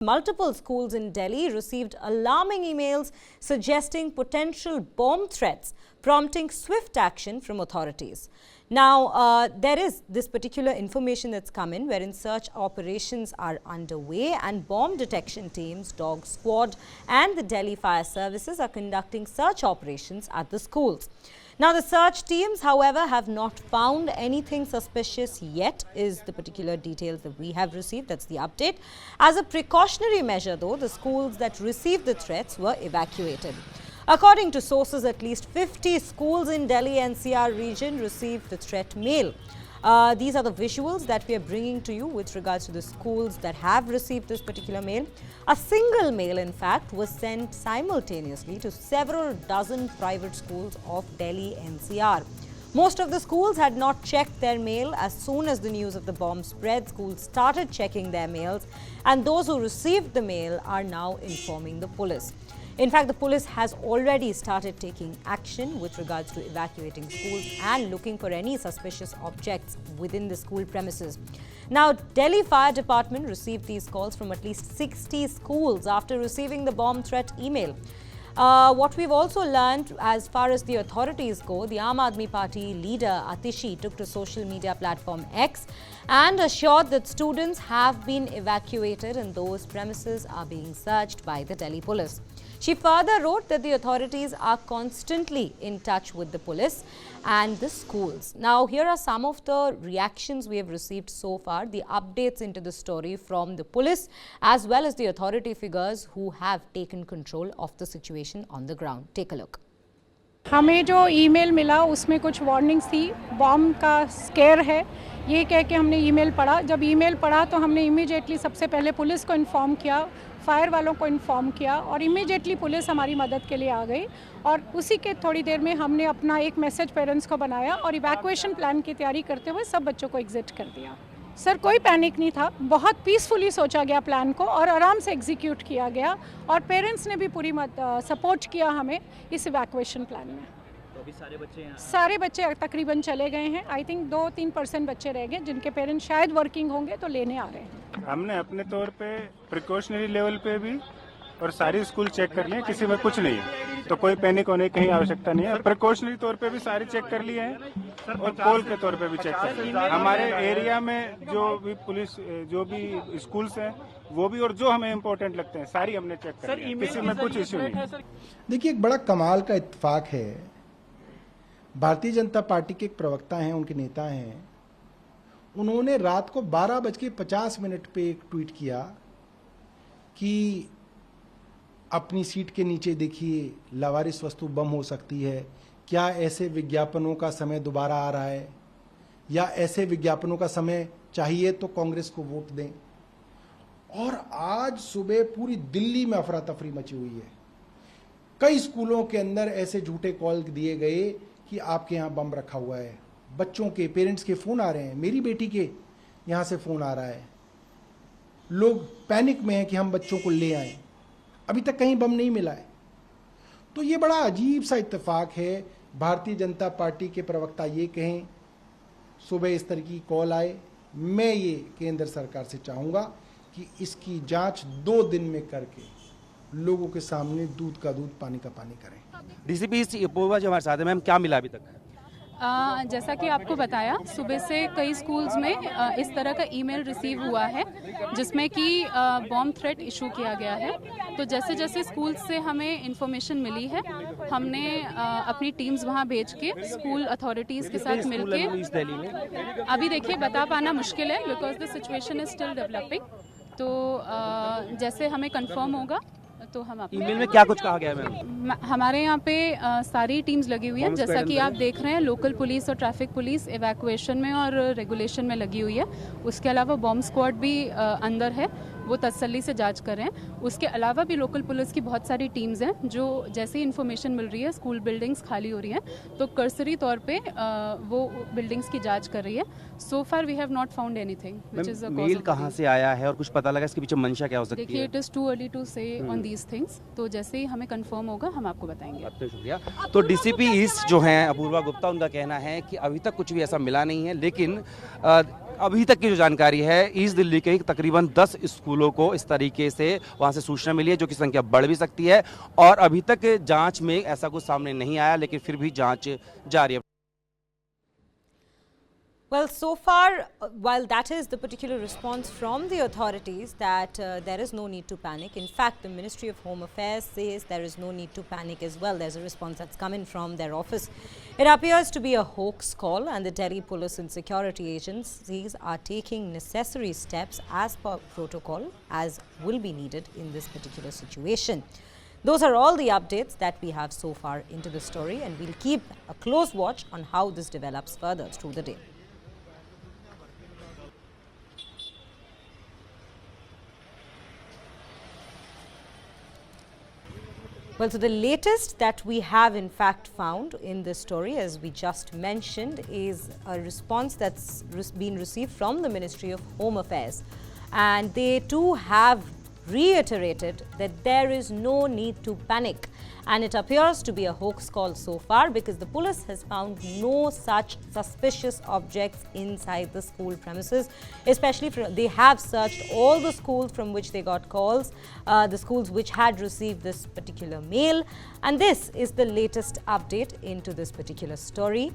Multiple schools in Delhi received alarming emails suggesting potential bomb threats, prompting swift action from authorities. Now, there is this particular information that's come in wherein search operations are underway and bomb detection teams, dog squad and the Delhi Fire Services are conducting search operations at the schools. Now, the search teams, however, have not found anything suspicious yet, is the particular details that we have received. That's the update. As a precautionary measure, though, the schools that received the threats were evacuated. According to sources, at least 50 schools in Delhi NCR region received the threat mail. These are the visuals that we are bringing to you with regards to the schools that have received this particular mail. A single mail, in fact, was sent simultaneously to several dozen private schools of Delhi NCR. Most of the schools had not checked their mail. As soon as the news of the bomb spread, schools started checking their mails, and those who received the mail are now informing the police. In fact, the police has already started taking action with regards to evacuating schools and looking for any suspicious objects within the school premises. Now, Delhi Fire Department received these calls from at least 60 schools after receiving the bomb threat email. What we've also learned as far as the authorities go, the Aam Aadmi Party leader Atishi took to social media platform X and assured that students have been evacuated and those premises are being searched by the Delhi police. She further wrote that the authorities are constantly in touch with the police and the schools. Now, here are some of the reactions we have received so far, the updates into the story from the police as well as the authority figures who have taken control of the situation on the ground. Take a look. हमें जो email मिला उसमें कुछ warnings थी, bomb का square है, ये कह के हमने ईमेल पढ़ा. जब ईमेल पढ़ा तो हमने इमीडिएटली सबसे पहले पुलिस को इन्फॉर्म किया, फायर वालों को इन्फॉर्म किया और इमीडिएटली पुलिस हमारी मदद के लिए आ गई. और उसी के थोड़ी देर में हमने अपना एक मैसेज पेरेंट्स को बनाया और इवैक्यूएशन प्लान की तैयारी करते हुए सब बच्चों को एग्जिट कर दिया. सर, कोई पैनिक नहीं था, बहुत पीसफुली सोचा गया प्लान को और आराम से एग्जीक्यूट किया गया और पेरेंट्स ने भी पूरी सपोर्ट किया हमें इस इवैक्यूएशन प्लान में. तो अभी सारे बच्चे तकरीबन चले गए हैं. आई थिंक 2-3% बच्चे रह गए जिनके पेरेंट्स शायद वर्किंग होंगे तो लेने आ रहे हैं. हमने अपने तौर पे प्रिकॉशनरी लेवल पे भी और सारी स्कूल चेक कर लिए, किसी में कुछ नहीं है, तो कोई पैनिक होने की कहीं आवश्यकता नहीं है. प्रिकॉशनरी तौर पे भी सारे चेक कर लिए हैं और पोल के तौर पे भी चेक कर लिए. हमारे एरिया में जो भी पुलिस, जो भी स्कूल्स हैं वो भी, और जो हमें इम्पोर्टेंट लगते हैं सारी हमने चेक कर लिए, किसी में कुछ इश्यू नहीं. देखिए, एक बड़ा कमाल का इत्तेफाक है. भारतीय जनता पार्टी के एक प्रवक्ता हैं, उनके नेता हैं, उन्होंने रात को 12:50 पे एक ट्वीट किया कि अपनी सीट के नीचे देखिए लावारिस वस्तु बम हो सकती है, क्या ऐसे विज्ञापनों का समय दोबारा आ रहा है या ऐसे विज्ञापनों का समय चाहिए तो कांग्रेस को वोट दें. और आज सुबह पूरी दिल्ली में अफरा तफरी मची हुई है. कई स्कूलों के अंदर ऐसे झूठे कॉल दिए गए कि आपके यहाँ बम रखा हुआ है. बच्चों के पेरेंट्स के फोन आ रहे हैं, मेरी बेटी के यहाँ से फोन आ रहा है. लोग पैनिक में हैं कि हम बच्चों को ले आए, अभी तक कहीं बम नहीं मिला है. तो ये बड़ा अजीब सा इत्तेफाक है. भारतीय जनता पार्टी के प्रवक्ता ये कहें, सुबह इस तरह की कॉल आए. मैं ये केंद्र सरकार से चाहूँगा कि इसकी जांच 2 दिन में करके लोगों के सामने दूध का दूध पानी का पानी करें. डीसीपी अपूर्वा जो हमारे साथ है, मैम क्या मिला अभी तक? जैसा कि आपको बताया, सुबह से कई स्कूल्स में इस तरह का ईमेल रिसीव हुआ है जिसमें कि बॉम्ब थ्रेट इशू किया गया है. तो जैसे जैसे स्कूल से हमें इंफॉर्मेशन मिली है, हमने अपनी टीम्स वहां भेज के स्कूल अथॉरिटीज़ के साथ मिलके, अभी देखिए बता पाना मुश्किल है because the situation is still developing. तो जैसे हमें कंफर्म होगा तो हम आपको. ईमेल में क्या कुछ कहा गया है मैम? हमारे यहाँ पे सारी टीम्स लगी हुई हैं, जैसा कि आप देख रहे हैं. लोकल पुलिस और ट्रैफिक पुलिस इवैक्यूएशन में और रेगुलेशन में लगी हुई है. उसके अलावा बॉम्ब स्क्वाड भी अंदर है, वो तसल्ली से जांच कर रहे हैं. उसके अलावा भी लोकल पुलिस की बहुत सारी टीम्स हैं जो जैसे ही इन्फॉर्मेशन मिल रही है, स्कूल बिल्डिंग्स खाली हो रही हैं तो कर्सरी तौर पे वो बिल्डिंग्स की जांच कर रही है. So far we have not found anything which is a mail कहां से आया है और कुछ पता लगा इसके पीछे मंशा क्या हो सकती है? देखिए, it is too early to say on these things. तो जैसे ही हमें कंफर्म होगा हम आपको बताएंगे. आपका शुक्रिया. तो डीसीपी ईस्ट जो हैं अपूर्वा गुप्ता, उनका कहना है कि अभी तक कुछ भी ऐसा मिला नहीं है, लेकिन अभी तक की जो जानकारी है, ईस्ट दिल्ली के तकरीबन 10 स्कूलों को इस तरीके से वहां से सूचना मिली है, जो कि संख्या बढ़ भी सकती है। और अभी तक जांच में ऐसा कुछ सामने नहीं आया, लेकिन फिर भी जांच जारी है। Well, so far, while that is the particular response from the authorities that there is no need to panic. In fact, the Ministry of Home Affairs says there is no need to panic as well. There's a response that's coming from their office. It appears to be a hoax call, and the Delhi police and security agencies are taking necessary steps as per protocol, as will be needed in this particular situation. Those are all the updates that we have so far into the story, and we'll keep a close watch on how this develops further through the day. Well, so the latest that we have in fact found in this story, as we just mentioned, is a response that's been received from the Ministry of Home Affairs. And they too have reiterated that there is no need to panic. And it appears to be a hoax call so far, because the police has found no such suspicious objects inside the school premises. Especially, they have searched all the schools from which they got calls, the schools which had received this particular mail. And this is the latest update into this particular story.